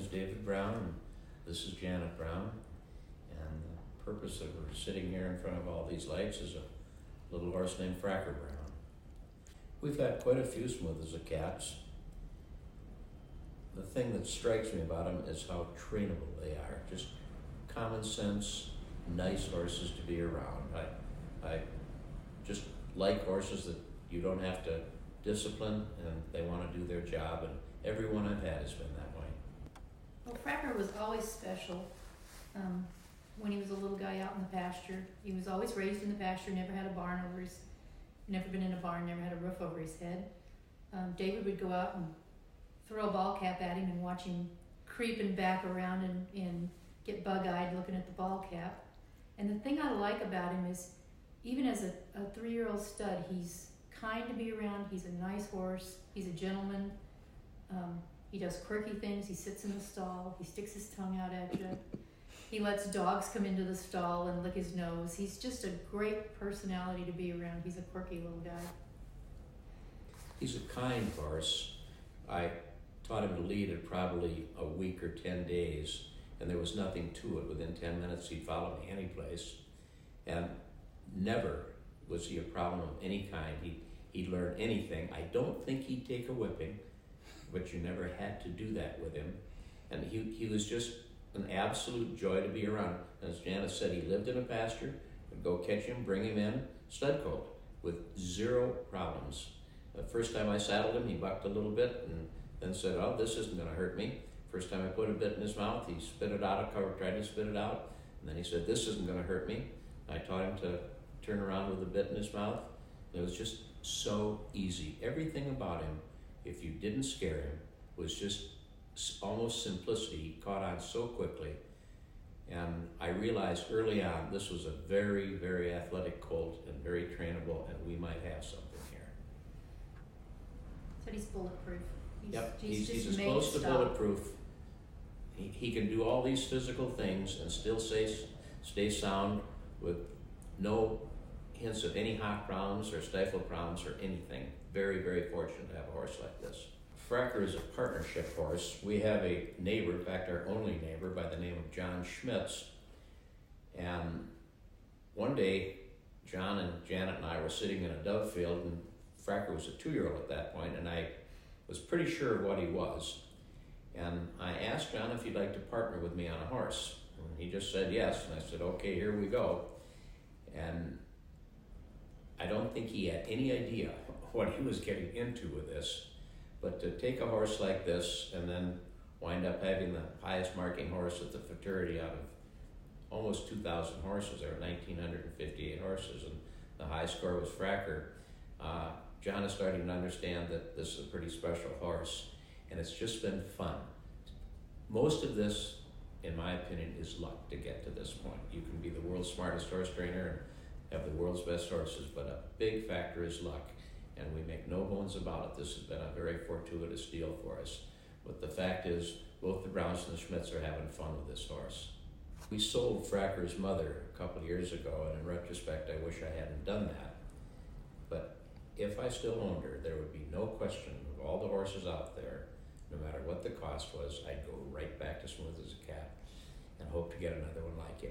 is David Brown, and this is Janet Brown. And the purpose of her sitting here in front of all these lights is a little horse named Fracker Brown. We've had quite a few smooth as a cats. The thing that strikes me about them is how trainable they are. Just common sense, nice horses to be around. I just like horses that you don't have to discipline, and they want to do their job, and everyone I've had has been that way. Well, Fracker was always special. When he was a little guy out in the pasture, he was always raised in the pasture, never had a barn over his, never been in a barn, never had a roof over his head. David would go out and throw a ball cap at him and watch him creeping back around and get bug-eyed looking at the ball cap. And the thing I like about him is, even as a 3-year-old stud, he's kind to be around, he's a nice horse, he's a gentleman. He does quirky things, he sits in the stall, he sticks his tongue out at you. He lets dogs come into the stall and lick his nose. He's just a great personality to be around. He's a quirky little guy. He's a kind horse. I taught him to lead at probably a week or 10 days, and there was nothing to it. Within 10 minutes, he'd follow me any place. And never was he a problem of any kind. He'd learn anything. I don't think he'd take a whipping, but you never had to do that with him. And he was just an absolute joy to be around. As Janet said, he lived in a pasture. I'd go catch him, bring him in, stud colt, with 0 problems. The first time I saddled him, he bucked a little bit and then said, "Oh, this isn't going to hurt me." First time I put a bit in his mouth, he spit it out, tried to spit it out, and then he said, "This isn't going to hurt me." I taught him to turn around with a bit in his mouth. It was just so easy. Everything about him, if you didn't scare him, was just almost simplicity. He caught on so quickly. And I realized early on this was a very, very athletic colt and very trainable, and we might have something here. Said he's bulletproof. He's as close to bulletproof. He can do all these physical things and still stay sound with no hints of any hot problems or stifle problems or anything. Very, very fortunate to have a horse like this. Fracker is a partnership horse. We have a neighbor, in fact our only neighbor, by the name of John Schmitz. And one day, John and Janet and I were sitting in a dove field, and Fracker was a 2-year-old at that point, and I was pretty sure of what he was. And I asked John if he'd like to partner with me on a horse. And he just said yes, and I said, "Okay, here we go." And I don't think he had any idea what he was getting into with this. But to take a horse like this and then wind up having the highest marking horse at the fraternity out of almost 2,000 horses, there were 1,958 horses, and the high score was Fracker. John is starting to understand that this is a pretty special horse, and it's just been fun. Most of this, in my opinion, is luck to get to this point. You can be the world's smartest horse trainer and have the world's best horses, but a big factor is luck. And we make no bones about it. This has been a very fortuitous deal for us. But the fact is, both the Browns and the Schmitz are having fun with this horse. We sold Fracker's mother a couple of years ago, and in retrospect, I wish I hadn't done that. But if I still owned her, there would be no question of all the horses out there, no matter what the cost was, I'd go right back to Smooth as a Cat and hope to get another one like it.